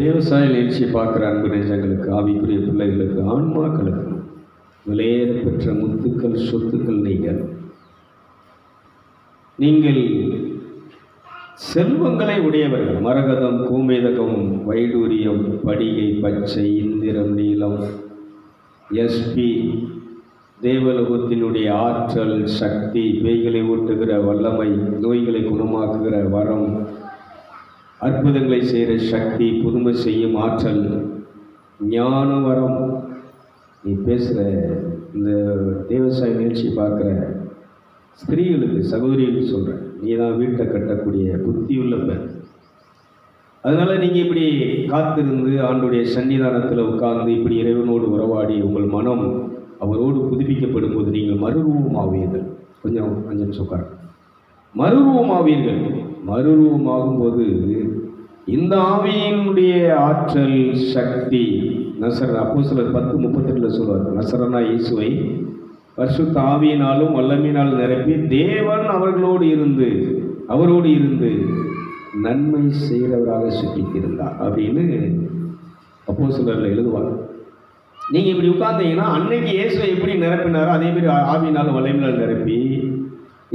விவசாய நிகழ்ச்சியை பார்க்குற அன்பு நெஞ்சங்களுக்கு, ஆவிக்குரிய பிள்ளைகளுக்கு, ஆன்மாக்களுக்கு விலையேற பெற்ற முத்துக்கள், சொத்துக்கள் நீங்கள் செல்வங்களை உடையவர்கள். மரகதம், கோமேதகம், வைடூரியம், படிகை, பச்சை, இந்திரம், நீலம், எஸ்பி, தேவலோகத்தினுடைய ஆற்றல், சக்தி, பேய்களை ஊட்டுகிற வல்லமை, நோய்களை குணமாக்குகிற வரம், அற்புதங்களை செய்கிற சக்தி, புதுமை செய்யும் ஆற்றல், ஞான வரம். நீ பேசுகிற இந்த தேவசாய நிகழ்ச்சி பார்க்குற ஸ்திரீகளுக்கு, சகோதரிகளுக்கு சொல்கிறேன், நீ தான் வீட்டை கட்டக்கூடிய புத்தியுள்ள பெண். அதனால் நீங்கள் இப்படி காத்திருந்து ஆண்டுடைய சன்னிதானத்தில் உட்கார்ந்து இப்படி இறைவனோடு உறவாடி உங்கள் மனம் அவரோடு புதுப்பிக்கப்படும் போது நீங்கள் மறுரூபமாவீர்கள். கொஞ்சம் 5 நிமிஷம் உட்கார. மறுரூபமாவீர்கள். மறுரூபமாகும்போது இந்த ஆவியினுடைய ஆற்றல், சக்தி, அப்போஸ்தலர் 10:32 சொல்வார், நசரனா இயேசுவை பரிசுத்த ஆவியினாலும் வல்லமையினால் நிரப்பி தேவன் அவரோடு இருந்து நன்மை செய்கிறவராக சுற்றித்திருந்தார் அப்படின்னு அப்போஸ்தலர்ல எழுதுவார். நீங்கள் இப்படி உட்கார்ந்தீங்கன்னா அன்னைக்கு இயேசுவை எப்படி நிரப்பினாரோ அதேமாதிரி ஆவியினாலும் வல்லமையினால் நிரப்பி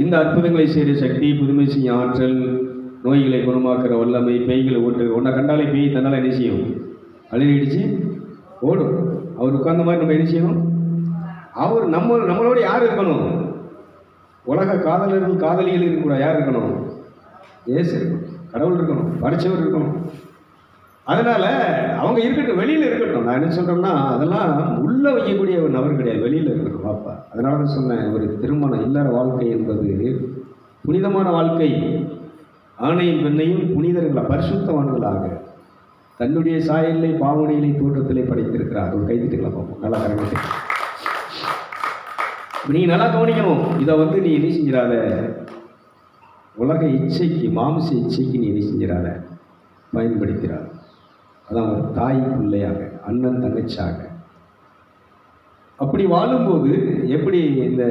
இந்த அற்புதங்களை செய்கிற சக்தி, புதுமை செய்யும் ஆற்றல், நோய்களை குணமாக்குற வல்லமை, பேய்களை ஓட்டு. உன்னை கண்டாலே பேய் தன்னால் என்ன செய்யும்? அழுதிடுச்சு ஓடும். அவர் உட்கார்ந்த மாதிரி நம்ம என்ன செய்யணும்? அவர் நம்மளோட யார் இருக்கணும்? உலக காதலர்கள், காதலிகள் இருக்கக்கூடாது. யார் இருக்கணும்? இயேசு இருக்கணும், கடவுள் இருக்கணும், படித்தவர் இருக்கணும். அதனால் அவங்க இருக்கட்டும், வெளியில் இருக்கட்டும். நான் என்ன சொல்கிறேன்னா, அதெல்லாம் உள்ளே வைக்கக்கூடிய ஒரு நபர் கிடையாது, வெளியில் இருக்கட்டும் பாப்பா. அதனால தான் சொன்னேன், ஒரு திருமண இல்லற வாழ்க்கை என்பது புனிதமான வாழ்க்கை. ஆணையும் பெண்ணையும் புனிதர்களாக, பரிசுத்தவான்களாக தன்னுடைய சாயலை, பாவனையிலே, தோற்றத்திலே படைத்திருக்கிறார். ஒரு கைதிட்டுக்கலாம் பார்ப்போம். நல்லா கரெக்ட். நீங்கள் நல்லா கவனிக்கணும். இதை நீ என்ன செஞ்சிடாத, உலக இச்சைக்கு, மாம்ச இச்சைக்கு நீ என்ன செஞ்சிடாத பயன்படுத்திடாத. அதான் ஒரு தாய் பிள்ளையாக, அண்ணன் தங்கச்சியாக அப்படி வாழும்போது எப்படி இந்த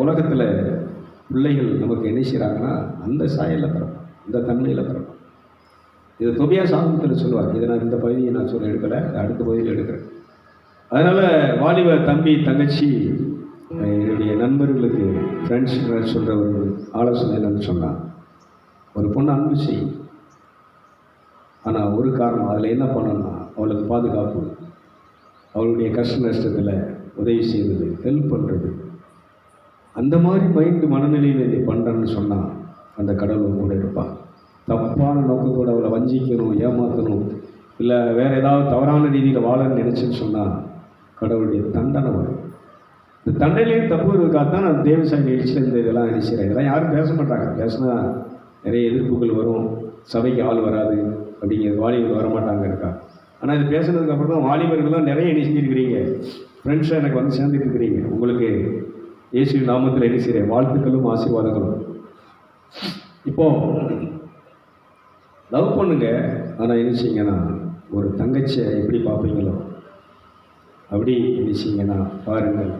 உலகத்தில் பிள்ளைகள் நமக்கு என்ன செய்கிறாங்கன்னா, அந்த சாயலில் பிறக்கும், இந்த தன்மையில் பிறக்கும். இது தொபியா சாமத்தில் சொல்லுவார். இதை நான் இந்த பகுதியை நான் எடுக்கலை, அடுத்த பகுதியில் எடுக்கிறேன். அதனால் வாலிப தம்பி, தங்கச்சி, என்னுடைய நண்பர்களுக்கு, ஃப்ரெண்ட்ஸ் சொல்கிற ஒரு ஆலோசனை என்னன்னு சொன்னால், ஒரு பொண்ணு அன்பு செய்யும். ஆனால் ஒரு காரணம், அதில் என்ன பண்ணணும்னா அவளுக்கு பாதுகாப்பு, அவளுடைய கஷ்ட நஷ்டத்தில் உதவி செய்வது, ஹெல்ப் பண்ணுறது. அந்த மாதிரி மைண்டு மனநிலையில் நீ பண்ணுறன்னு சொன்னால் அந்த கடவுள் கூட இருப்பான். தப்பான நோக்கத்தோடு அவளை வஞ்சிக்கணும், ஏமாற்றணும், இல்லை வேறு ஏதாவது தவறான ரீதியில் வாழன்னு நினச்சின்னு சொன்னால் கடவுளுடைய தண்டனை வரும். இந்த தண்டனையிலையும் தப்பு இருக்கிறதுக்காகத்தான் நான் தேவசாய நிகழ்ச்சியில் இந்த இதெல்லாம் நினைச்சிக்கிறேன். இதெல்லாம் யாரும் பேச மாட்டாங்க. பேசினா நிறைய எதிர்ப்புகள் வரும், சபைக்கு ஆள் வராது அப்படிங்கிறது, வாலிபர்கள் வரமாட்டாங்க இருக்கா. ஆனால் இது பேசுனதுக்கப்புறம் தான் வாலிபர்கள்லாம் நிறைய என்ன செஞ்சுருக்கிறீங்க, ஃப்ரெண்ட்ஸாக எனக்கு சேர்ந்துட்டு இருக்கிறீங்க. உங்களுக்கு இயேசுவின் நாமத்தில் என்ன செய்கிறேன், வாழ்த்துக்களும் ஆசீர்வாதங்களும். இப்போது லவ் பண்ணுங்க. ஆனால் என்ன செய்யுங்கன்னா, ஒரு தங்கச்சியை எப்படி பார்ப்பீங்களோ அப்படி என்ன செய்யுங்கன்னா பாருங்கள்,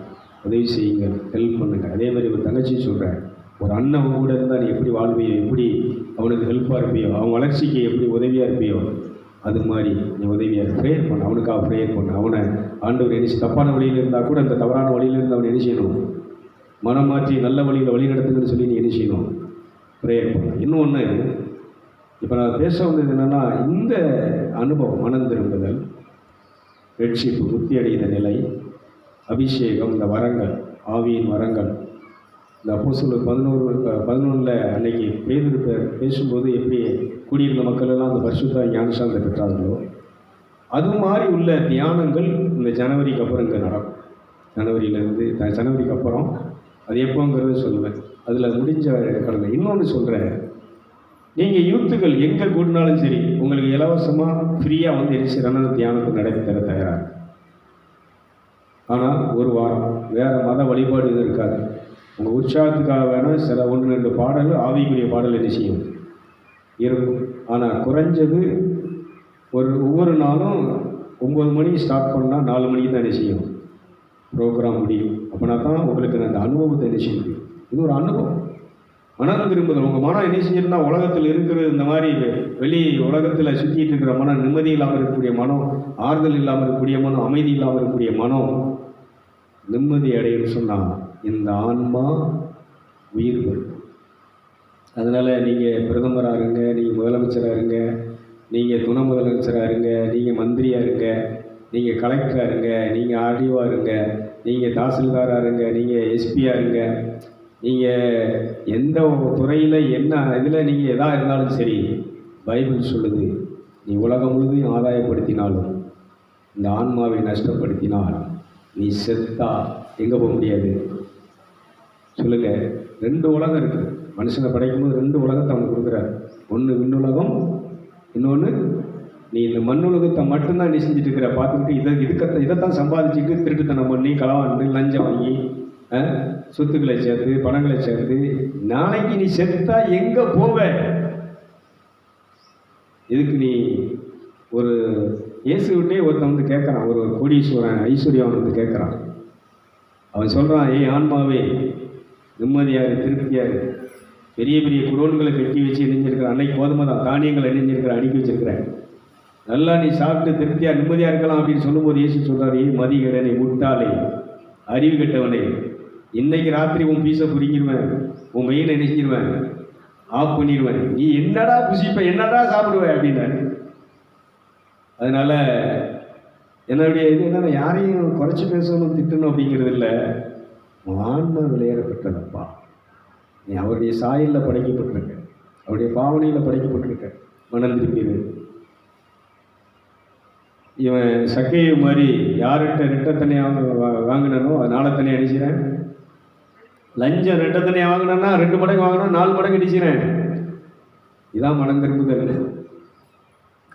உதவி செய்யுங்கள், ஹெல்ப் பண்ணுங்கள். அதே மாதிரி ஒரு தங்கச்சி சொல்கிறேன், ஒரு அண்ணன் கூட இருந்தால் நீ எப்படி வாழ்வியோ, எப்படி அவனுக்கு ஹெல்ப்பாக இருப்பியோ, அவன் வளர்ச்சிக்கு எப்படி உதவியாக இருப்பியோ, அது மாதிரி நீ உதவியாக ப்ரேயர் பண்ண, அவனுக்காக ப்ரேயர் பண்ண. அவனை ஆண்டவர் என்ன தப்பான வழியில் இருந்தால் கூட அந்த தவறான வழியிலிருந்து அவனை என்ன செய்யணும், மனம் மாற்றி நல்ல வழியில் வழி நடத்துங்கன்னு சொல்லி நீ என்ன செய்யணும், ப்ரேயர் பண்ண. இன்னொன்று, இப்போ நான் பேச வந்தது என்னென்னா, இந்த அனுபவம், மனம் திரும்புதல், ரெட்ஷிப்பு, முத்தி அடைந்த நிலை, அபிஷேகம், இந்த வரங்கள், ஆவியின் வரங்கள், இந்த அப்போஸ்தலர் 11 அன்னைக்கு பேதுரு பேசும்போது எப்படி கூடியிருந்த மக்கள் எல்லாம் அந்த பரிசுத்த ஞானசாந்தை பெற்றார்களோ, அது மாதிரி உள்ள தியானங்கள் இந்த ஜனவரிக்கு அப்புறம் இங்கே நடக்கும். ஜனவரிக்கு அப்புறம் அது எப்போங்கிறத சொல்லுவேன். அதில் முடிஞ்ச கடந்த. இன்னொன்று சொல்கிறேன், நீங்கள் யூத்துக்கள் எங்கே கூட்டினாலும் சரி, உங்களுக்கு இலவசமாக ஃப்ரீயாக என்ன செய்யறாங்க, தியானத்தை நடத்தி தர தயாராக. ஆனால் ஒரு வாரம் வேறு மத வழிபாடு இது இருக்காது. உங்கள் உற்சாகத்துக்காக வேணால் சில 1-2 பாடல், ஆவிக்குரிய பாடல் என்ன செய்யும் இருக்கும். ஆனால் குறைஞ்சது ஒவ்வொரு நாளும் 9 மணிக்கு ஸ்டார்ட் பண்ணால் 4 மணிக்கு தான் என்ன செய்யும் ப்ரோக்ராம் முடியும். அப்படின்னா தான் உங்களுக்கு அந்த அனுபவத்தை என்ன செய்ய முடியும். இது ஒரு அனுபவம். மனம் திரும்புதல். உங்கள் மனம் என்ன செஞ்சிருந்தா உலகத்தில் இருக்கிறது இந்த மாதிரி வெளி உலகத்தில் சுற்றிட்டு இருக்கிற மனம், நிம்மதி இல்லாமல் இருக்கக்கூடிய மனம், ஆறுதல் இல்லாமல் இருக்கக்கூடிய மனம், அமைதி இல்லாமல் இருக்கக்கூடிய மனம் நிம்மதி அடையணும்னு சொன்னால் இந்த ஆன்மா உயிர் வரும். அதனால் நீங்கள் பிரதமராக இருங்க, நீங்கள் முதலமைச்சராக இருங்க, நீங்கள் துணை முதலமைச்சராக இருங்க, நீங்கள் மந்திரியாக இருங்க, நீங்கள் கலெக்டராக இருங்க, நீங்கள் ஆர்டிஓவாக இருங்க, நீங்கள் தாசில்தாராக இருங்க, நீங்கள் எஸ்பியாக இருங்க, நீங்கள் எந்த துறையில் என்ன இதில் நீங்கள் எதாக இருந்தாலும் சரி, பைபிள் சொல்லுது, நீ உலகம் முழுதையும் ஆதாயப்படுத்தினாலும் இந்த ஆன்மாவை நஷ்டப்படுத்தினால் நீ செத்தா எங்கே போக முடியாது? சொல்லுங்கள். 2 உலகம் இருக்குது. மனுஷனை படைக்கும்போது 2 உலகத்தை அவன் கொடுக்குறார். ஒன்று விண்ணுலகம், இன்னொன்று நீ இந்த மண்ணுலகத்தை மட்டும்தான் நீ செஞ்சுட்டு இருக்கிற. பார்த்துக்கிட்டு இதைத்தான் சம்பாதிச்சுட்டு திருட்டுத்தனம் பண்ணி களவாண்டு லஞ்சம் வாங்கி சொத்துக்களை சேர்த்து பணங்களை சேர்த்து நாளைக்கு நீ செத்தா எங்கே போவ? இதுக்கு நீ ஒரு இயேசுவிட்டே ஒருத்தன் வந்து கேட்குறான், ஒரு கோடீஸ்வரன் ஐஸ்வர்யவன் வந்து கேட்குறான். அவன் சொல்கிறான், ஏய் ஆன்மாவே நிம்மதியாரு, திருப்தியாரு, பெரிய பெரிய குடோன்களை கட்டி வச்சு இணைஞ்சிருக்கிறேன், அன்னைக்கு கோதுமை தான் தானியங்களை இணைஞ்சிருக்கிறேன், அடுக்கி வச்சிருக்கிறேன், நல்லா நீ சாப்பிட்டு திருப்தியாக நிம்மதியாக இருக்கலாம் அப்படின்னு சொல்லும்போது இயேசு சொல்கிறார், ஏய் மதிகடனை, முட்டாளே, அறிவு கெட்டவனே, இன்னைக்கு ராத்திரி உன் பீஸை புரிங்கிடுவேன், உன் மெயினை நினைச்சிடுவேன், ஆஃப் பண்ணிடுவேன், நீ என்னடா புசிப்ப, என்னடா சாப்பிடுவேன் அப்படின்னாரு. அதனால் என்னுடைய இது என்னென்னா, யாரையும் குறைச்சி பேசணும் திட்டணும் அப்படிங்கிறது இல்லை. ஆன்மா விளையாடப்பட்டதப்பா, நீ அவருடைய சாயலில் படைக்கப்பட்டிருக்க, அவருடைய பாவனையில் படைக்கப்பட்டிருக்க, மனம் திருப்பிடு. இவன் சக்கையை மாதிரி யார்கிட்ட ரெட்டத்தனையாக வாங்கினோ அதனால தனியாக அடிச்சுறேன். லஞ்சம் ரெட்டத்தனையாக வாங்கினா 2 மடங்கு வாங்கினா 4 மடங்கு அடிச்சுறேன். இதான் மனம் திரும்புதல்.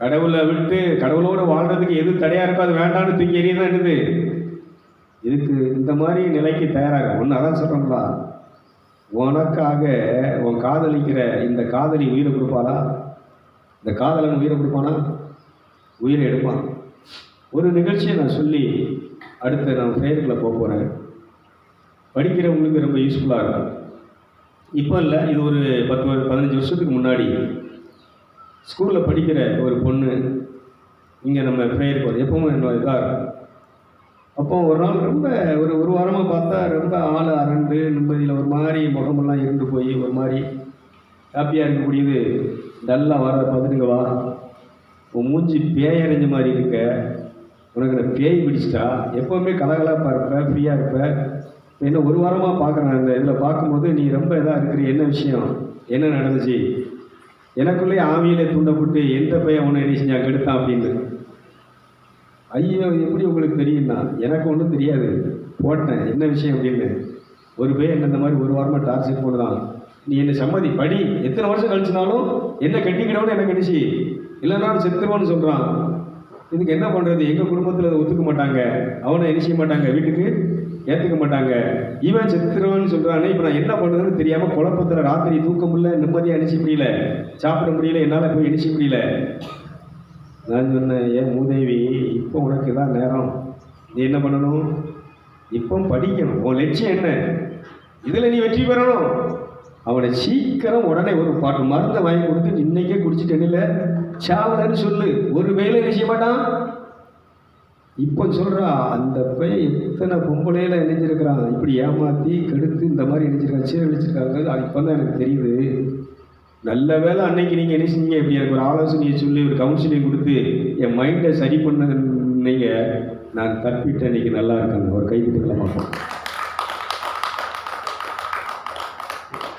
கடவுளை விட்டு கடவுளோடு வாழ்கிறதுக்கு எது தடையாக இருக்கோ அது வேண்டான்னு தூக்கி எறியதான் என்னது. இதுக்கு இந்த மாதிரி நிலைக்கு தயாராக ஒன்று. அதான் சொல்கிறோம்களா, உனக்காக உன் காதலிக்கிற இந்த காதலி உயிரை கொடுப்பாளா? இந்த காதலன் உயிரை கொடுப்பானா? உயிரை எடுப்பான். ஒரு நிகழ்ச்சியை நான் சொல்லி அடுத்து நான் ப்ரேயருக்குள்ளே போக போகிறேன். படிக்கிறவங்களுக்கு ரொம்ப யூஸ்ஃபுல்லாக இருக்கும். இப்போ இல்லை, இது ஒரு 10-15 வருஷத்துக்கு முன்னாடி ஸ்கூலில் படிக்கிற ஒரு பொண்ணு இங்கே நம்ம ப்ரேயர் போகிறது எப்பவும் என்ன இதாக இருக்கும். அப்போ ஒரு நாள் ரொம்ப ஒரு வாரமாக பார்த்தா ரொம்ப ஆள் அரண்டு நிம்மதியில் ஒரு மாதிரி முகமெல்லாம் இருந்து போய் ஒரு மாதிரி ஹாப்பியாக இருக்கக்கூடியது டல்லாக வர பார்த்துட்டுங்க, வா உன் மூஞ்சி பேயறிஞ்ச மாதிரி இருக்க, உனக்கு அந்த பேய் பிடிச்சிட்டா, எப்போவுமே கலகலப்பாக இருப்ப, ஃப்ரீயாக இருப்ப, என்ன ஒரு வாரமாக பார்க்குறேன் அந்த இதில் பார்க்கும்போது நீ ரொம்ப இதாக இருக்கிற, என்ன விஷயம், என்ன நடந்துச்சு, எனக்குள்ளே ஆவியிலே தூண்டப்பட்டு எந்த பையன் உன்னை என்ன செஞ்சான் கெடுத்தான் அப்படின்னு. ஐயோ எப்படி உங்களுக்கு தெரியும்னா, எனக்கு ஒன்றும் தெரியாது, போட்டேன் என்ன விஷயம் அப்படின்னு. ஒரு பையன் என்ன இந்த மாதிரி ஒரு வாரமாக டார்ச்சர் போடுதான், நீ என்னை சம்மதி படி, எத்தனை வருஷம் கழிச்சுனாலும் என்ன கட்டிக்கிடவுன்னு எனக்கு நினச்சி, இல்லைனாலும் செத்துருவான்னு சொல்கிறான். இதுக்கு என்ன பண்ணுறது? எங்கள் குடும்பத்தில் அதை ஒத்துக்க மாட்டாங்க, அவனை என்ன செய்ய மாட்டாங்க, வீட்டுக்கு ஏற்றுக்க மாட்டாங்க, இவன் செத்துருவான்னு சொல்கிறானே, இப்போ நான் என்ன பண்ணுறதுன்னு தெரியாமல் குழப்பத்தில் ராத்திரி தூக்க முடியல, நிம்மதியாக அணிச்சு முடியல, சாப்பிட முடியல, என்னால் போய் அணிச்சு முடியல. நான் சொன்னேன், ஏன் மூதேவி, இப்போ உனக்கு தான் நேரம், நீ என்ன பண்ணணும், இப்போ படிக்கணும், உன் லட்சியம் என்ன, இதில் நீ வெற்றி பெறணும். அவனை சீக்கிரம் உடனே ஒரு பாட்டு மருந்தை வாங்கி கொடுத்து இன்னைக்கே குடிச்சிட்டேன்னு சாவலன்னு சொல்லு. ஒரு வேலை என்ன செய்ய மாட்டான். இப்போ சொல்கிறா, அந்த பையன் எத்தனை பொம்பளையில் இணைஞ்சிருக்கிறான், இப்படி ஏமாற்றி கெடுத்து இந்த மாதிரி இணைஞ்சிருக்காங்க, சீரழிச்சிருக்காங்க. அது இப்போ தான் எனக்கு தெரியுது. நல்ல வேலை அன்னைக்கு நீங்கள் என்ன செஞ்சீங்க, இப்படி எனக்கு ஒரு ஆலோசனையை சொல்லி ஒரு கவுன்சிலிங் கொடுத்து என் மைண்டை சரி பண்ணீங்க, நான் தப்பிட்டேன், இன்றைக்கி நல்லா இருக்காங்க. ஒரு கை தட்டுக்கலாம் பார்ப்போம்.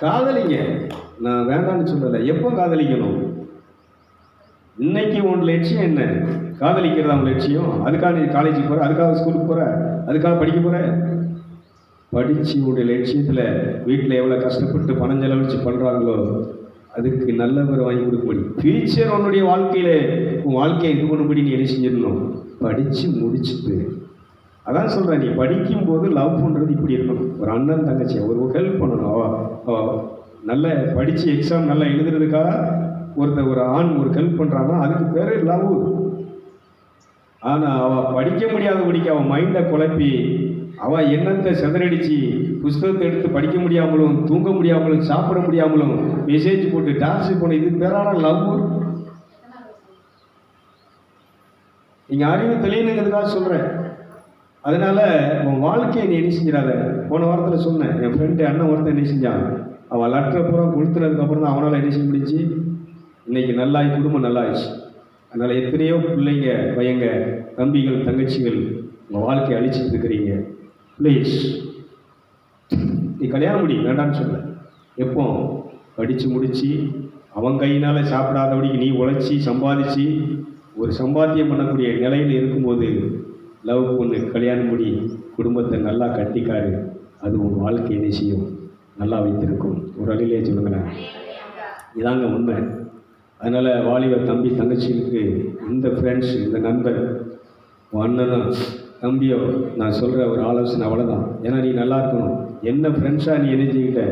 காதலிங்க, நான் வேண்டான்னு சொல்லலை, எப்போ காதலிக்கணும், இன்னைக்கு உன் லட்சியம் என்ன, காதலிக்கிறதா உன் லட்சியம், அதுக்காக நீ காலேஜுக்கு போகிற, அதுக்காக ஸ்கூலுக்கு போகிற, அதுக்காக படிக்க போகிற, படித்து உன்னுடைய லட்சியத்தில் வீட்டில் எவ்வளோ கஷ்டப்பட்டு பணம் செலவழிச்சு பண்ணுறாங்களோ அதுக்கு நல்ல பேர் வாங்கி கொடுக்க முடியும். ஃபியூச்சர் உன்னுடைய வாழ்க்கையில் உன் வாழ்க்கையை இது பண்ணும்படி நீ என்ன செஞ்சிடணும், படித்து முடிச்சுட்டு. அதான் சொல்கிறேன், நீ படிக்கும்போது லவ் பண்ணுறது இப்படி இருக்கணும். ஒரு அண்ணன் தங்கச்சியை ஒரு ஹெல்ப் பண்ணணும். நல்ல படித்து எக்ஸாம் நல்லா எழுதுறதுக்காக ஒரு ஆண் ஒரு ஹெல்ப் பண்ணுறான்னா அதுக்கு பேர் லவ். ஆனால் அவள் படிக்க முடியாத அவன் மைண்டை குழப்பி அவள் எண்ணத்தை சிதறடிச்சு புஸ்தகத்தை எடுத்து படிக்க முடியாமலும், தூங்க முடியாமலும், சாப்பிட முடியாமலும் மெசேஜ் போட்டு டார்ச்சர் பண்ண, இது பேரான லவ். நீங்கள் அறிவு தெளியணுங்கிறதுக்காக சொல்கிறேன். அதனால் உன் வாழ்க்கையை நீ என்ன செஞ்சிடாத. போன வாரத்தில் சொன்னேன், என் ஃப்ரெண்டு அண்ணன் ஒருத்தன் என்ன செஞ்சான், அவள் லெட்டரை பூரா கொடுத்துனதுக்கப்புறம் தான் அவனால் என்ன செய்ய முடிஞ்சு இன்றைக்கி நல்லாகி குடும்பம் நல்லாயிடுச்சு. அதனால் எத்தனையோ பிள்ளைங்க, பையங்க, தம்பிகள், தங்கச்சிகள் உங்கள் வாழ்க்கையை அழிச்சிட்டு இருக்கிறீங்க. ப்ளீஸ், நீ கல்யாணம் முடி வேண்டான்னு சொல்ல. எப்போ படித்து முடித்து அவன் கையினால் சாப்பிடாதபடிக்கு நீ உழைச்சி சம்பாதிச்சு ஒரு சம்பாத்தியம் பண்ணக்கூடிய நிலையில் இருக்கும்போது லவ் பொண்ணு கல்யாணம் முடி, குடும்பத்தை நல்லா கட்டிக்காரு. அது உன் வாழ்க்கையை நிச்சயம் நல்லா வைத்திருக்கும். ஒரு அழிலே சொல்லுங்களேன், இதாங்க உண்மை. அதனால் வாலிப தம்பி தங்கச்சிகளுக்கு இந்த ஃப்ரெண்ட்ஸ், இந்த நண்பர், உன் அண்ணனோ தம்பியோ நான் சொல்கிற ஒரு ஆலோசனை அவ்வளோதான். ஏன்னா நீ நல்லா இருக்கணும். என்ன ஃப்ரெண்ட்ஸாக நீ என்ன செஞ்சுக்கிட்ட,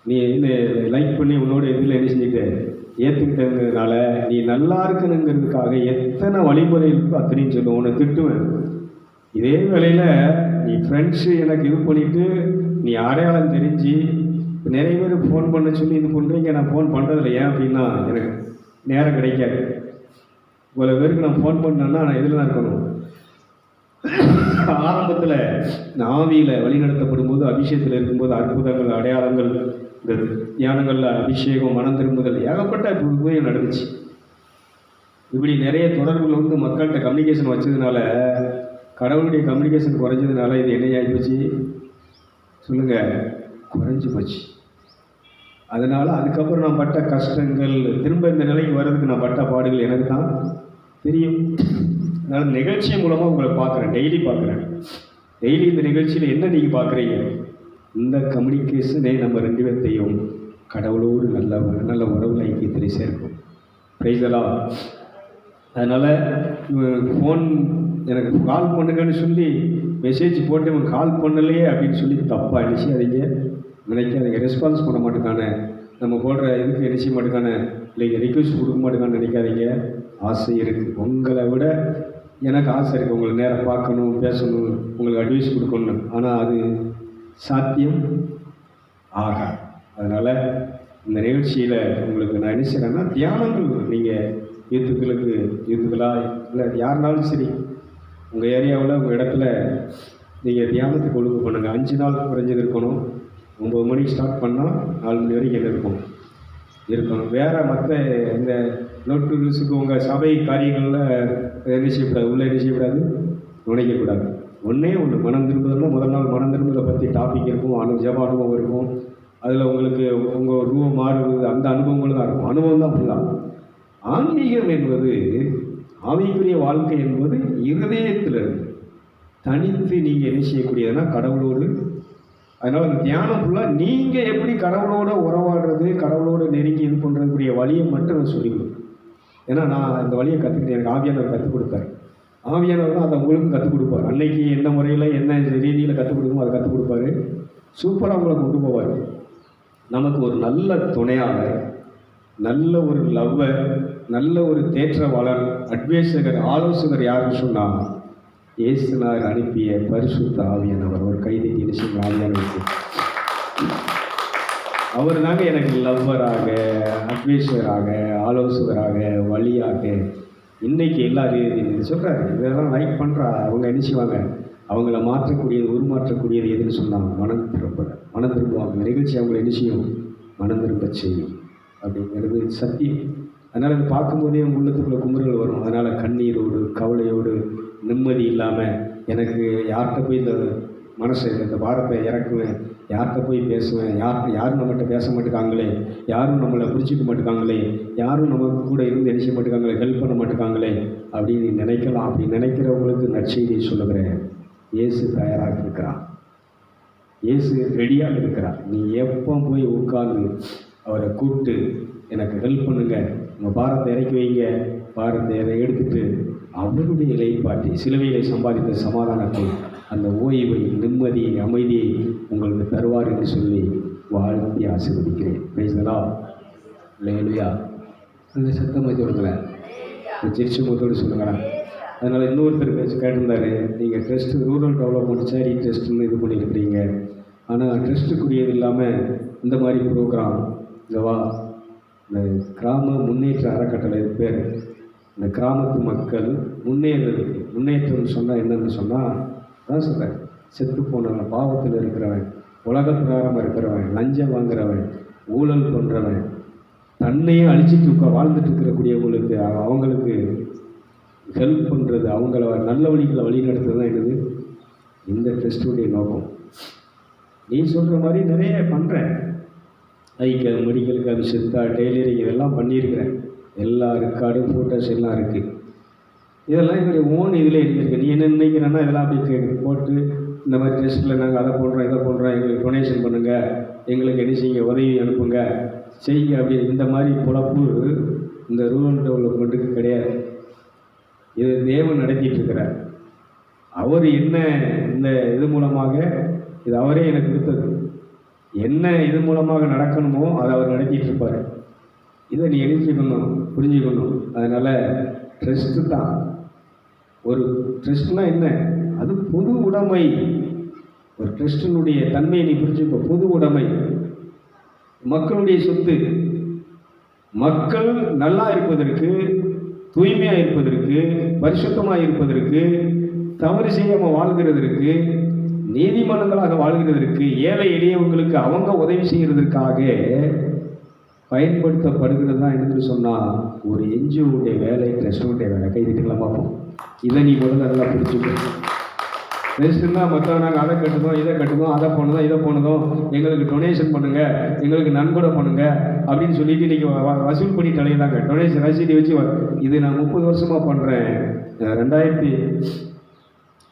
நீ என்ன லைக் பண்ணி உன்னோட இதில் என்ன செஞ்சுக்கிட்ட ஏற்றுக்கிட்டதுனால நீ நல்லா இருக்கணுங்கிறதுக்காக எத்தனை வழிமுறை இருக்கோ அத்தனையும் சொல்லுவோம். உன்னை திட்டுவேன். இதே வேளையில் நீ ஃப்ரெண்ட்ஸு எனக்கு இது பண்ணிவிட்டு நீ அடையாளம் தெரிஞ்சு நிறைய பேர் ஃபோன் பண்ண சொல்லி இது பண்ணுறீங்க. நான் ஃபோன் பண்ணுறதில்ல. ஏன் அப்படின்னா எனக்கு நேரம் கிடைக்காது. இவ்வளோ பேருக்கு நான் ஃபோன் பண்ணேன்னா நான் இதில் தான் இருக்கணும். ஆரம்பத்தில் நான் ஆவியில் வழிநடத்தப்படும் போது, அபிஷேகத்தில் இருக்கும்போது அற்புதங்கள், அடையாளங்கள், இந்த தியானங்களில் அபிஷேகம், மனம் திரும்புதல், ஏகப்பட்ட உபயோகம் நடந்துச்சு. இப்படி நிறைய தொடர்புகள் வந்து மக்கள்கிட்ட கம்யூனிகேஷன் வச்சதுனால, கடவுளுடைய கம்யூனிகேஷன் குறைஞ்சதுனால இது என்ன ஆகிப்போச்சு சொல்லுங்கள், குறைஞ்சி போச்சு. அதனால் அதுக்கப்புறம் நான் பட்ட கஷ்டங்கள், திரும்ப இந்த நிலைக்கு வர்றதுக்கு நான் பட்ட பாடுகள் எனக்கு தான் தெரியும். அதனால் நிகழ்ச்சி மூலமாக உங்களை பார்க்குறேன், டெய்லி பார்க்குறேன். டெய்லி இந்த நிகழ்ச்சியில் என்ன நீங்கள் பார்க்குறீங்க, இந்த கம்யூனிகேஷனே நம்ம ரெண்டு பேர்த்தையும் கடவுளோடு நல்ல உறவு ஐக்கியத்தில் சேர்க்கும். Praise the Lord. அதனால் ஃபோன் எனக்கு கால் பண்ணுங்கன்னு சொல்லி மெசேஜ் போட்டு இவன் கால் பண்ணலையே அப்படின்னு சொல்லி தப்பாக நினச்சாதீங்க, நினைக்காதீங்க. ரெஸ்பான்ஸ் பண்ண மாட்டேங்கான, நம்ம போடுற இதுக்கு என்ன செய்ய மாட்டேங்கான, இல்லைங்க ரிக்வெஸ்ட் கொடுக்க மாட்டேங்கான்னு நினைக்காதீங்க. ஆசை இருக்குது, உங்களை விட எனக்கு ஆசை இருக்குது. உங்களை நேராக பார்க்கணும், பேசணும், உங்களுக்கு அட்வைஸ் கொடுக்கணும். ஆனால் அது சாத்தியம் ஆகாது. அதனால் இந்த நிகழ்ச்சியில் உங்களுக்கு நான் என்ன செய்கிறேன்னா, தியானங்கள் நீங்கள் யூத்துக்களாக இல்லை யாருனாலும் சரி, உங்கள் ஏரியாவில் உங்கள் இடத்துல நீங்கள் தியானத்துக்கு ஒழுங்கு பண்ணுங்கள். 5 நாள் குறைஞ்சது இருக்கணும். 9 மணிக்கு ஸ்டார்ட் பண்ணால் 4 மணி வரைக்கும் இருக்கணும். வேறு மற்ற இந்த நோட்டு ரூல்ஸுக்கு உங்கள் சபை காரியங்களில் என்ன செய்யக்கூடாது, உள்ளே என்ன செய்யக்கூடாது, நுழைக்கக்கூடாது. ஒன்றே ஒன்று, மனம் திரும்புதல்னா முதல் நாள் மனம் திரும்புதலை பற்றி டாபிக் இருக்கும், ஜப அனுபவம் இருக்கும். அதில் உங்களுக்கு உங்கள் ரூபம் மாறுவது, அந்த அனுபவங்கள் தான் இருக்கும். அனுபவம் தான் ஃபுல்லாக. ஆன்மீகம் என்பது, ஆவிக்குரிய வாழ்க்கை என்பது இருதயத்தில் தனித்து நீங்கள் என்ன செய்யக்கூடியதுன்னா கடவுளோடு. அதனால் அந்த தியானம் ஃபுல்லாக நீங்கள் எப்படி கடவுளோடு உறவாடுறது, கடவுளோடு நெருங்கி இது பண்ணுறதுக்குரிய வழியை மட்டும் நான் சொல்லிக்கணும். ஏன்னா நான் அந்த வழியை கற்றுக்கிட்டேன், எனக்கு ஆவியானவர் கற்றுக் கொடுத்தாரு. ஆவியானவர் தான் அதை உங்களுக்கும் கற்றுக் கொடுப்பார். அன்னைக்கு என்ன முறையில் என்ன ரீதியில் கற்றுக் கொடுக்குமோ அதை கற்றுக் கொடுப்பாரு. சூப்பராக உங்களை கொண்டு போவார். நமக்கு ஒரு நல்ல துணையாளர், நல்ல ஒரு லவ்வர், நல்ல ஒரு தேற்றவாளர், அட்வைசகர், ஆலோசகர் யாருன்னு சொன்னால் இயேசுநாதர் அனுப்பிய பரிசுத்த ஆவியானவர். ஒரு கைதிக்கு நிச்சயம் ஆவியானவர். அவர் தாங்க எனக்கு லவ்வராக, அட்வைசராக, ஆலோசகராக, வழியாக இன்றைக்கி எல்லாரும் சொல்கிறாரு. இதெல்லாம் லைக் பண்ணுறா அவங்க என்ன செய்வாங்க, அவங்கள மாற்றக்கூடியது, உருமாற்றக்கூடியது எதுன்னு சொன்னாங்க, மனம் திரும்புவாங்க. நிகழ்ச்சி அவங்கள என்ன செய்யும், மனம் திரும்ப செய்யும் அப்படிங்கிறது சத்தியம். அதனால் அது பார்க்கும்போதே அவங்க உள்ளத்துக்குள்ள குமுறல் வரும். அதனால் கண்ணீரோடு, கவலையோடு, நிம்மதி இல்லாமல் எனக்கு யார்கிட்ட போய் இந்த மனசை, இந்த பாரத்தை இறக்குவேன், யார்கிட்ட போய் பேசுவேன், யாரும் நம்மகிட்ட பேச மாட்டேங்காங்களே, யாரும் நம்மளை புரிஞ்சிக்க மாட்டேங்காங்களே, யாரும் நம்ம கூட இருந்து என்ன செய்ய மாட்டேங்காங்களே, ஹெல்ப் பண்ண மாட்டேங்காங்களே அப்படின்னு நினைக்கலாம். அப்படி நினைக்கிறவங்களுக்கு நற்செய்தியை சொல்லுகிறேன். இயேசு தயாராக இருக்கிறான், இயேசு ரெடியாக இருக்கிறார். நீ எப்போ போய் உட்கார்ந்து அவரை கூப்பிட்டு எனக்கு ஹெல்ப் பண்ணுங்க, உங்கள் பாரத்தை இறக்கி வைங்க, பாரத்தை எடுத்துட்டு அவருடைய இலைப்பாட்டி சிலுவையிலே சம்பாதித்த சமாதானத்தை, அந்த ஓய்வை, நிம்மதியை, அமைதியை உங்களுக்கு தருவார் என்று சொல்லி வாழ்த்தி ஆசீர்வதிக்கிறேன். பேசுகிறா இல்லையா? அந்த சத்தமாக சொல்லுங்களேன், சிரிச்சு முகத்தோடு சொல்லுங்களேன். அதனால் இன்னொருத்தர் கேட்டிருந்தாரு, நீங்கள் ட்ரஸ்ட்டு ரூரல் டெவலப்மெண்ட் சேரி ட்ரஸ்ட்டுன்னு இது பண்ணியிருக்கிறீங்க, ஆனால் ட்ரஸ்ட்டுக்குரியது இல்லாமல் இந்த மாதிரி ப்ரோக்ராம் இங்கே வா, இந்த கிராம முன்னேற்ற அறக்கட்டளை பேர், இந்த கிராமத்து மக்கள் முன்னேறதுக்கு முன்னேற்றம் சொன்னால் என்னென்னு சொன்னால் அதான் சொல்கிறேன், செத்து போனவன், பாவத்தில் இருக்கிறவன், உலக பிரகாரமாக இருக்கிறவன், லஞ்சம் வாங்குறவன், ஊழல் பண்ணுறவன், தன்னையே அழிச்சிட்டு வாழ்ந்துட்டு இருக்கக்கூடியவங்களுக்கு அவங்களுக்கு ஹெல்ப் பண்ணுறது, அவங்கள நல்ல வழிகளை வழி நடத்துறது தான் என்னது இந்த ட்ரஸ்ட்டுடைய நோக்கம். நீ சொல்கிற மாதிரி நிறைய பண்ணுறேன், ஐக்கிய மெடிக்கல் கேம்ப், சித்தா, டெய்லரிங் இதெல்லாம் பண்ணியிருக்கிறேன். எல்லா ரெக்கார்டு ஃபோட்டோஸ் எல்லாம் இருக்குது. இதெல்லாம் என்னுடைய ஓன் இதில் எழுதியிருக்கேன். நீ என்ன நினைக்கிறேன்னா இதெல்லாம் அப்படி போட்டு இந்த மாதிரி ட்ரஸ்ட்டில் நாங்கள் அதை பண்ணுறோம் இதை பண்ணுறோம், எங்களுக்கு டொனேஷன் பண்ணுங்கள், எங்களுக்கு என்ன செய்யுங்க, உதவி அனுப்புங்க, செய்யுங்க, அப்படி இந்த மாதிரி பொழப்பு இந்த ரூரல் டெவலப்மெண்ட்டுக்கு கிடையாது. இது தேவன் நடத்திட்டுருக்கிறார். அவர் என்ன இந்த இது மூலமாக, இது அவரே எனக்கு கொடுத்தது, என்ன இது மூலமாக நடக்கணுமோ அதை அவர் நடத்திட்டுருப்பார். இதை நீ எழுதிக்கணும், புரிஞ்சுக்கணும். அதனால் ட்ரஸ்ட்டு தான் ஒரு ட்ரஸ்ட்னா என்ன, அது பொது உடைமை. ஒரு ட்ரஸ்டினுடைய தன்மையை நீ புரிஞ்சுக்கோ. பொது உடைமை, மக்களுடைய சொத்து. மக்கள் நல்லா இருப்பதற்கு, தூய்மையாக இருப்பதற்கு, பரிசுத்தமாக இருப்பதற்கு, தவறு செய்யாமல் வாழ்கிறதற்கு, நீதிமன்றங்களாக வாழ்கிறதற்கு, ஏழை எளியவங்களுக்கு அவங்க உதவி செய்கிறதற்காக பயன்படுத்தப்படுகிறது தான் என்று சொன்னால் ஒரு என்ஜிஓடைய வேலை, ட்ரஸ்டுடைய வேலை. கைதிட்டுங்களா பார்ப்போம். இதை நீ முதல்ல நல்லா பிடிச்சிக்கோ. ட்ரஸ்ட்டுன்னா மற்றவங்க நாங்கள் அதை கட்டுதோம், இதை கட்டுதோம், அதை போனதும் இதை போனதும், எங்களுக்கு டொனேஷன் பண்ணுங்கள், எங்களுக்கு நன்கொடை பண்ணுங்கள் அப்படின்னு சொல்லிட்டு இன்றைக்கி வசூல் பண்ணி தலையிலாங்க. டொனேஷன் ரசீதி வச்சு இது நான் 30 வருஷமாக பண்ணுறேன்.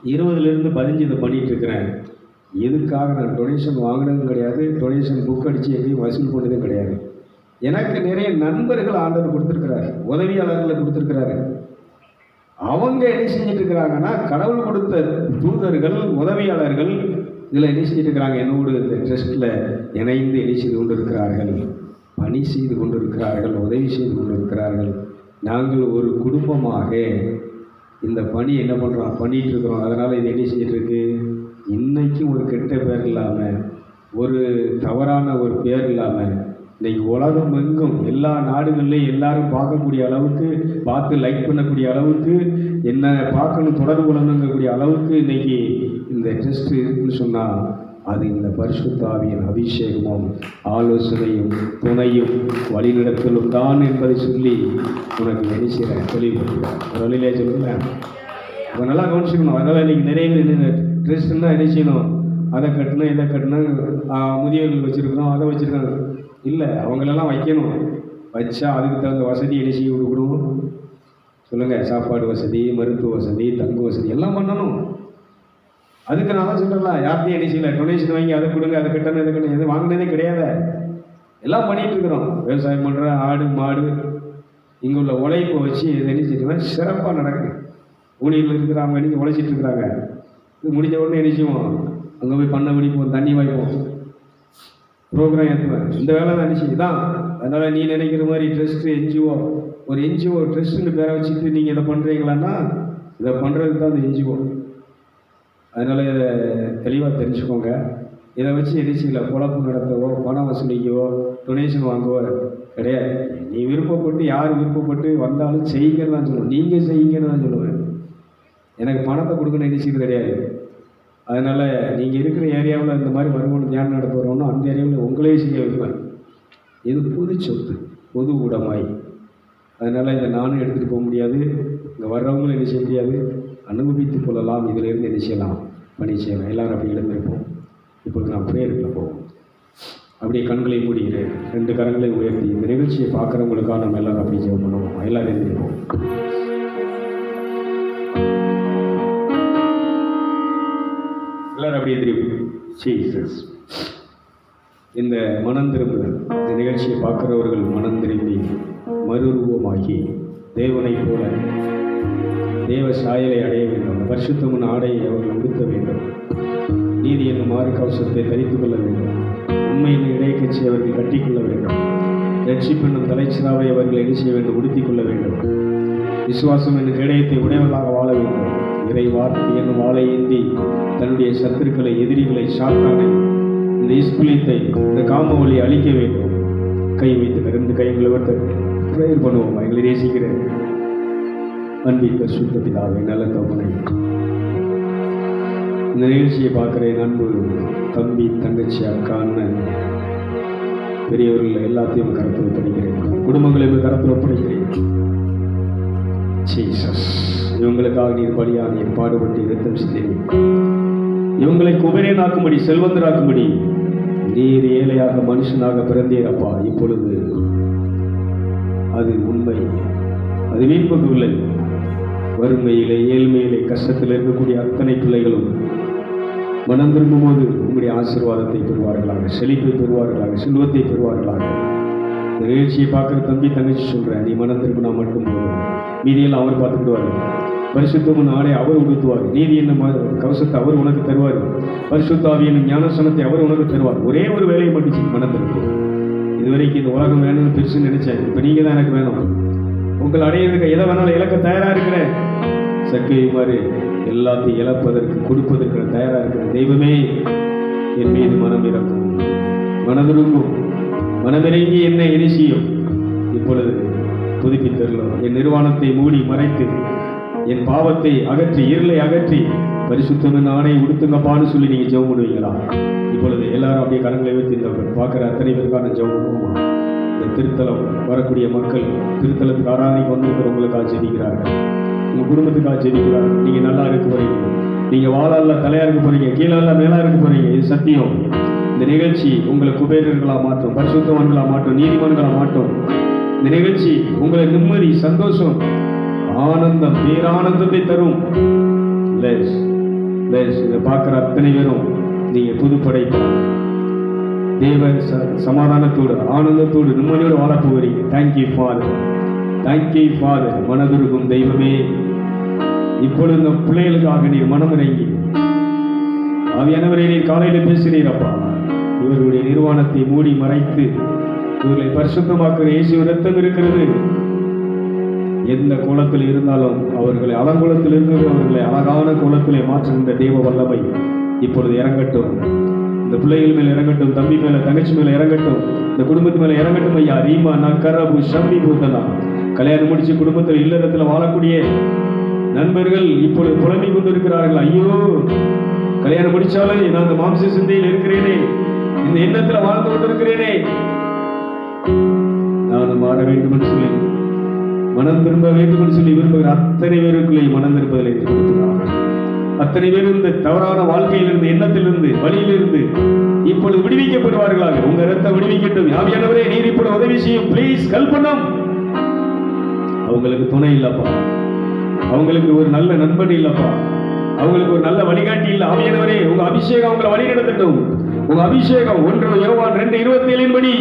2020 15 இதை பண்ணிகிட்ருக்கிறேன். எதுக்காக நான் டொனேஷன் வாங்கினதும் கிடையாது, டொனேஷன் புக் அடித்து எங்கேயும் வசூல் பண்ணதும் கிடையாது. எனக்கு நிறைய நண்பர்கள் ஆண்டவர் கொடுத்துருக்கிறாரு, உதவியாளர்களை கொடுத்துருக்கிறாரு. அவங்க என்ன செஞ்சுட்டு இருக்கிறாங்கன்னா, கடவுள் கொடுத்த தூதர்கள், உதவியாளர்கள் இதில் என்ன செஞ்சுட்டு இருக்கிறாங்க, என்னோடு இந்த ட்ரஸ்ட்டில் இணைந்து என்ன செய்து கொண்டு இருக்கிறார்கள், பணி செய்து கொண்டு இருக்கிறார்கள், உதவி செய்து கொண்டு இருக்கிறார்கள். நாங்கள் ஒரு குடும்பமாக இந்த பணி என்ன பண்ணுறோம், பண்ணிகிட்டு இருக்கிறோம். அதனால் இது என்ன செஞ்சிட்ருக்கு, இன்றைக்கும் ஒரு கெட்ட பேர் இல்லாமல், ஒரு தவறான ஒரு பேர் இல்லாமல், இன்றைக்கி உலகம் எங்கும் எல்லா நாடுகள்லையும் எல்லாரும் பார்க்கக்கூடிய அளவுக்கு, பார்த்து லைக் பண்ணக்கூடிய அளவுக்கு, என்ன பார்க்கணும் தொடர்பு கொள்ளணுங்கக்கூடிய அளவுக்கு இன்றைக்கி இந்த ட்ரஸ்ட் இருக்குன்னு சொன்னால் அது இந்த பரிசுத்த ஆவியின் அபிஷேகமும் ஆலோசனையும் துணையும் வழிநடத்தலும் தான் என்பதை சொல்லி உனக்கு நினைச்சிறேன், தெளிவுபடுத்துகிறேன். ஒரு வழியிலே சொல்லுங்களேன். இப்போ நல்லா கவனிச்சுக்கணும். அதனால் இன்றைக்கி நிறைய பேர் ட்ரஸ்ட்னா என்ன செய்யணும், அதை கட்டணும் இதை கட்டணும், முதியோர்கள் வச்சுருக்கணும், அதை வச்சுருக்காங்க. இல்லை, அவங்களெல்லாம் வைக்கணும். வச்சா அதுக்கு தகுந்த வசதி என்ன செய்ய கொடுக்கணும் சொல்லுங்கள். சாப்பாடு வசதி, மருத்துவ வசதி, தங்கு வசதி எல்லாம் பண்ணணும். அதுக்கு நான் தான் சொல்கிறேன், யார்த்தையும் என்ன செய்யலை, டொனேஷன் வாங்கி அதை கொடுங்க, அதை கட்டணும் இதை கட்டணும், எதுவும் வாங்கினதே கிடையாது. எல்லாம் பண்ணிகிட்டு இருக்கிறோம். விவசாயம் பண்ணுற, ஆடு மாடு, இங்கே உள்ள உழைப்பை வச்சு எது என்ன செய்யணும் சிறப்பாக நடக்குது. ஊழியர்கள் இருக்கிறாங்க, நீங்கள் உழைச்சிட்டு இருக்கிறாங்க. இது முடிஞ்ச உடனே என்ன செய்வோம், அங்கே போய் பண்ண பிடிப்போம், தண்ணி வாய்ப்போம், ப்ரோக்ராம் ஏற்றுவேன். இந்த வேலை தான் நினச்சி தான். அதனால் நீ நினைக்கிற மாதிரி ட்ரஸ்ட்டு, என்ஜிஓ, ஒரு என்ஜிஓ ட்ரஸ்ட்டுன்னு பேரை வச்சுட்டு நீங்கள் இதை பண்ணுறீங்களான்னா இதை பண்ணுறதுக்கு தான் அந்த என்ஜிஓ. அதனால் இதை தெளிவாக தெரிஞ்சுக்கோங்க. இதை வச்சு எரிச்சியில் பொழப்பு நடத்தவோ, பணம் வசூலிக்கவோ, டொனேஷன் வாங்கவோ கிடையாது. நீ விருப்பப்பட்டு, யார் விருப்பப்பட்டு வந்தாலும் செய்யுங்கன்னு தான் சொல்லுவேன். நீங்கள் செய்யுங்கன்னு தான் சொல்லுவேன். எனக்கு பணத்தை கொடுக்கணும்னு நினைச்சது கிடையாது. அதனால் நீங்கள் இருக்கிற ஏரியாவில் இந்த மாதிரி வருமானம் தியானம் நடத்த வரணும்னா அந்த ஏரியாவில் உங்களே செய்ய வைப்பேன். இது பொது சொத்து, பொது உடைமை. அதனால் இதை நானும் எடுத்துகிட்டு போக முடியாது, இங்கே வர்றவங்களும் என்ன செய்ய முடியாது, அனுபவித்துக் கொள்ளலாம். இதிலிருந்து என்ன செய்யலாம், பணி செய்யலாம். எல்லோரும் அப்படி எழுந்திருப்போம். இப்போது நான் பிரேயருக்குள்ள போவோம். அப்படியே கண்களை மூடுகிறேன், 2 கரங்களை உயர்த்தி இந்த நிகழ்ச்சியை பார்க்குறவங்களுக்காக நம்ம எல்லோரும் அப்படி ஜெபம் பண்ணுவோம். எல்லோரும் எழுந்திருப்போம். எல்லாரும் அப்படியே திரும்பி ஜீசஸ். இந்த மனம் திரும்புதல், இந்த நிகழ்ச்சியை பார்க்குறவர்கள் மனம் திரும்பி மறுரூபமாகி தேவனை போல தேவ சாயலை அடைய வேண்டும். பரிசுத்தமுன் ஆடையை அவர்கள் உடுத்த வேண்டும். நீதி என்னும் மாறு கவசத்தை தரித்துக் கொள்ள வேண்டும். உண்மையின் இடைக்கட்சி அவர்கள் கட்டிக்கொள்ள வேண்டும். ரட்சிப்பு என்னும் தலைச்சிராவை அவர்கள் என்ன செய்ய வேண்டும், உடுத்திக் கொள்ள வேண்டும். விசுவாசம் என்னும் கேடயத்தை உடையவர்களாக வாழ வேண்டும். இறை வார்த்தை என்னும் வாளை ஏந்தி தன்னுடைய சத்துருக்களை, எதிரிகளை, சாத்தானை, இந்த இஸ்பிலித்தை, இந்த காம ஒளியை அழிக்க வேண்டும். கை வைத்து ரெண்டு கைகளை விட்டு ப்ரேயர் பண்ணுவோம். எங்களை நேசிக்கிறேன் அன்பின் பரிசுத்த பிதாவே, நல்ல தகப்பனே, இந்த நிகழ்ச்சியை பார்க்குறேன் அன்பு தம்பி, தங்கச்சி, அக்கா, அண்ணன், பெரியவர்கள் எல்லாத்தையும் கருத்தில் ஒப்படைக்கிறேன். குடும்பங்களையும் கருத்தில் ஒப்படைக்கிறேன். ஜீசஸ், இவங்களுக்காக நீர் பலியாக நீர் பாடுபட்டு இரத்தம் சிந்தினீர். இவங்களை குபேரனாக்கும்படி, செல்வந்தராக்கும்படி நீர் ஏழையாக மனுஷனாக பிறந்தீரப்பா. இப்பொழுது அது உண்மை, அது வீண்பதில்லை. வறுமையிலே, ஏழ்மையிலே, கஷ்டத்தில் இருக்கக்கூடிய அத்தனை பிள்ளைகளும் மனம் திரும்பும் போது உங்களுடைய ஆசீர்வாதத்தை பெறுவார்களாக, செழிப்பை பெறுவார்களாக, செல்வத்தை பெறுவார்களாக. இந்த நிகழ்ச்சியை பார்க்குற தம்பி, தங்கச்சி சொல்கிறேன், நீ மனம் திரும்பினா மட்டும் போதும், மீதியெல்லாம் அவர் பார்த்துக்கிடுவார். பரிசுத்தமும் ஆடை அவர் உடுத்துவார். நீதி என்னும் கவசத்தை அவர் உனக்கு தருவார். பரிசுத்தாவி என்னும் ஞானசனத்தை அவர் உனக்கு தருவார். ஒரே ஒரு வேலையை மட்டும் மனம் திரும்பும். இதுவரைக்கும் இந்த உலகம் வேணும்னு பெருசு நினைச்சேன். இப்போ நீங்கள் தான் எனக்கு வேணும். உங்களை அடையிறதுக்கு எதை வேணாலும் இழக்க தயாராக இருக்கிறேன். சக்கை மாதிரி எல்லாத்தையும் இழப்பதற்கு, கொடுப்பதற்கு தயாராக இருக்கிறேன். தெய்வமே, என் மீது மனம் இறக்கும், மனதிருங்கும், மனமிறங்கி என்னை எரிசியும். இப்பொழுது புதுப்பித்தரலாம். என் நிர்வாணத்தை மூடி மறைத்து, என் பாவத்தை அகற்றி, இருளை அகற்றி, பரிசுத்தமின் ஆணை உடுத்துங்கப்பான்னு சொல்லி நீங்கள் ஜெபம் பண்ணுவீங்களா? இப்பொழுது எல்லாரும் அப்படியே கரங்களை வைத்து இந்த பார்க்குற அத்தனை பேருக்கான ஜெபம் பண்ணுவோமா? இந்த திருத்தலம் வரக்கூடிய மக்கள், திருத்தலத்துக்கு ஆராதனைக்கு வந்திருக்கிறவங்களுக்காக ஜெபிக்கிறார்கள். உங்கள் குடும்பத்துக்காக ஜெபிக்கிறார்கள். நீங்கள் நல்லா இருக்க போறீங்க. நீங்கள் வாழால தலையாக இருக்க போறீங்க, கீழால மேலாக இருக்க போறீங்க. இது சத்தியம். இந்த நிகழ்ச்சி உங்களை குபேரர்களாக மாற்றும், பரிசுத்தவான்களாக மாற்றும், நீதிமான்களாக மாற்றும். இந்த நிகழ்ச்சி உங்களை நிம்மதி, சந்தோஷம், ஆனந்தம், பேரானந்தத்தை தரும். இதை பார்க்குற அத்தனை பேரும் நீங்க புதுப்படைப்பா, தேவ சமாதானத்தோடு, ஆனந்தத்தோடு, நிம்மதியோடு வாழ போகிறீங்க. Thank you father, thank you father. மனதுருகும் தெய்வமே, இப்பொழுது இந்த பிள்ளைகளுக்காக நீர் மனம் இறங்கி ஆவியானவரை நீர் காலையில் பேசினீரப்பா. இவர்களுடைய நிர்வாணத்தை மூடி மறைத்து இவர்களை பரிசுத்தமாக்குற இயேசு ரத்தம் இருக்கிறது. எந்த கோலத்தில் இருந்தாலும் அவர்களை அலங்கோலத்தில் இருக்கிறவர்களை அழகான கோலத்திலே மாற்றுகின்ற தேவ வல்லமை இப்பொழுது இறங்கட்டும். இந்த பிள்ளைகள் மேல இறங்கட்டும், தம்பி மேல, தங்கச்சி மேல இறங்கட்டும், இந்த குடும்பத்து மேல இறங்கட்டும் ஐயா. ரீமா நக்கரபு ஷம்பி பூத்தலாம். கல்யாணம் முடிச்சு குடும்பத்தில் இல்லறத்தில் வாழக்கூடிய நண்பர்கள் இப்பொழுது புலம்பிக் கொண்டிருக்கிறார்கள். ஐயோ, கல்யாணம் முடிச்சாலே நான் இந்த மாம்ச சிந்தையில் இருக்கிறேனே, இந்த எண்ணத்தில் வாழ்ந்து கொண்டிருக்கிறேனே, நான் மாற வேண்டும் என்று சொல்லி, மனம் திரும்ப வேண்டும் என்று சொல்லி விரும்புகிற அத்தனை பேருக்குள்ளே மனம் திரும்பதில் கொடுக்கிறார்கள். அத்தனை பேரும் இந்த தவறான வாழ்க்கையிலிருந்து, எண்ணத்திலிருந்து, வழியிலிருந்து இப்பொழுது விடுவிக்கப்படுவார்களாக. உங்க ரத்தம் விடுவிக்கட்டும். ஆவியானவரே, நீர் இப்பொழுது உதவி செய்யும். பிளீஸ் கல்பனம். அவங்களுக்கு துணை இல்லப்பா, அவங்களுக்கு ஒரு நல்ல நண்பன் இல்லப்பா, அவங்களுக்கு ஒரு நல்ல வழிகாட்டி இல்லை. ஆவியானவரே, உங்க அபிஷேகம் அவங்களை வழி நடத்தட்டும். உங்க அபிஷேகம் 1 யோவான் 2:27 படி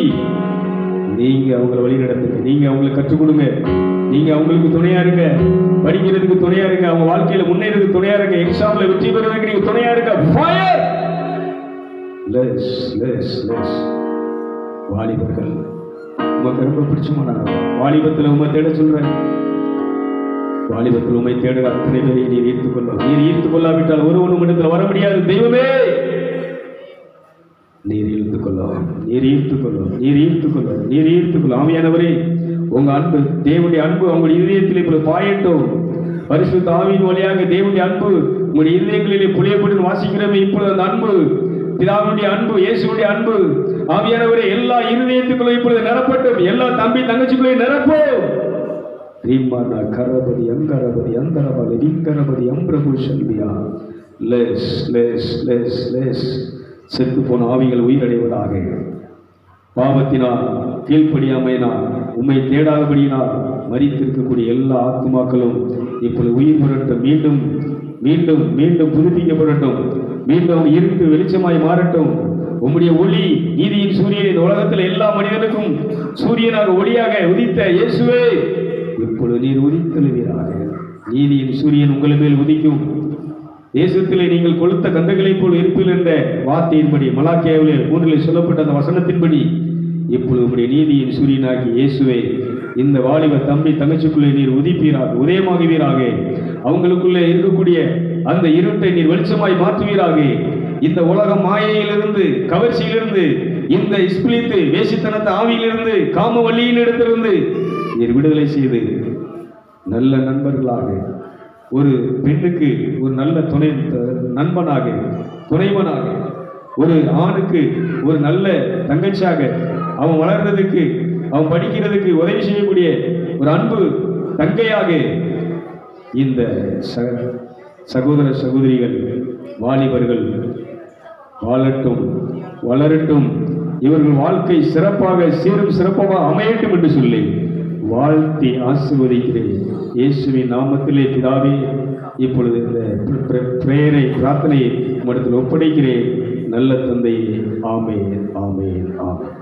நீங்க அவங்களை வழி நடத்துங்க. நீங்க அவங்களுக்கு கற்றுக் கொடுங்க. நீங்க அவங்களுக்கு துணையா இருங்க. படிக்கிறதுக்கு துணையா இருங்க. அவங்க வாழ்க்கையில முன்னேறதுக்கு துணையா இருங்க. எக்ஸாம்ல வெற்றி பெறுவதற்கு நீங்க துணையா இருங்க. ஃபயர். வாலிபர்கள் உமக்கு ரொம்ப பிடிச்சமான வாலிபத்தில் உண்மை தேட சொல்றேன். வாலிபத்தில் உண்மை தேடுற அத்தனை பேரை நீர் ஈர்த்துக் கொள்ளும். நீர் ஈர்த்துக் கொள்ளாவிட்டால் ஒருவனும் இடத்துல வர முடியாது. தெய்வமே, நீர் ஈர்த்துக் கொள்ளும், நீர் ஈர்த்துக் கொள்ளும், நீர் ஈர்த்துக் கொள்ளும், நீர் ஈர்த்துக் கொள்ளும். ஆவியானவரே, உங்க அன்பு, தேவனுடைய அன்பு உங்களுடைய இதயத்தில் இப்பொழுது பாயட்டும். பரிசுத்த ஆவியின் வழியாக தேவனுடைய அன்பு உங்களுடைய இதயங்களிலே புளியப்பட்டு வாசிக்கிறோமே, இப்பொழுது அந்த அன்பு, பிதாவுடைய அன்பு, இயேசுடைய அன்பு, ஆவியானவரே எல்லா இருதயத்துக்குள்ள இப்பொழுது நிரப்பட்டும். எல்லா தம்பி தங்கச்சிக்குள்ளே நிரப்போம். ரீமானா கரபதி அங்கரபதி அந்தரபதி விங்கரபதி அம்பிரபு செல்வியா. லெஸ் லெஸ் லெஸ் லெஸ். செத்து போன ஆவிகள் உயிரடைவதாக. பாவத்தினால், கீழ்ப்படியாமையினால், உம்மை தேடாதபடியினால் மரித்திருக்கக்கூடிய எல்லா ஆத்துமாக்களும் இப்பொழுது உயிர் பெறட்டும். மீண்டும் மீண்டும் மீண்டும் புதுப்பிக்கப்படட்டும். மீண்டும் இருட்டு வெளிச்சமாய் மாறட்டும். உம்முடைய ஒளி, நீதியின் சூரியன் இந்த உலகத்தில் எல்லா மனிதனுக்கும் சூரியனாக ஒளியாக உதித்த இயேசுவே, இப்பொழுது நீர் உதித்தெழுவீராக. நீதியின் சூரியன் உங்கள் மேல் உதிக்கும். தேசத்திலே நீங்கள் கொளுத்த கன்றுகளைப் போல் இருப்பீர்கள் என்ற வார்த்தையின்படி, மலாக்கியாவிலே 3 சொல்லப்பட்ட அந்த வசனத்தின்படி இப்பொழுது உம்முடைய நீதியின் சூரியனாகி இயேசுவே இந்த வாலிப தம்பி தங்கச்சிக்குள்ளே நீர் உதிப்பீராக, உதயமாகுவீராக. அவங்களுக்குள்ளே இருக்கக்கூடிய அந்த இருட்டை நீர் வெளிச்சமாய் மாற்றுவீராக. இந்த உலக மாயையிலிருந்து, கவர்ச்சியிலிருந்து, இந்த இஸ்பிலித்து வேசித்தனத்த ஆவியிலிருந்து, காம வழியிலிடத்திலிருந்து நீர் விடுதலை செய்து நல்ல நண்பர்களாக, ஒரு பெண்ணுக்கு ஒரு நல்ல நண்பனாக, துணைவனாக, ஒரு ஆணுக்கு ஒரு நல்ல தங்கச்சியாக, அவன் வளர்றதுக்கு, அவன் படிக்கிறதுக்கு உதவி செய்யக்கூடிய ஒரு அன்பு தங்கையாக இந்த சகோதர சகோதரிகள் வாலிபர்கள் வாழட்டும், வளரட்டும். இவர்கள் வாழ்க்கை சிறப்பாக, சீரும் சிறப்பாக அமையட்டும் என்று சொல்லி வாழ்த்தி ஆசீர்வதிக்கிறேன் இயேசுவின் நாமத்திலே பிதாவே. இப்பொழுது இந்த பிரேயரை, பிரார்த்தனையை உம்மிடத்தில் ஒப்படைக்கிறேன் நல்ல தந்தையே. ஆமென், ஆமென், ஆமென்.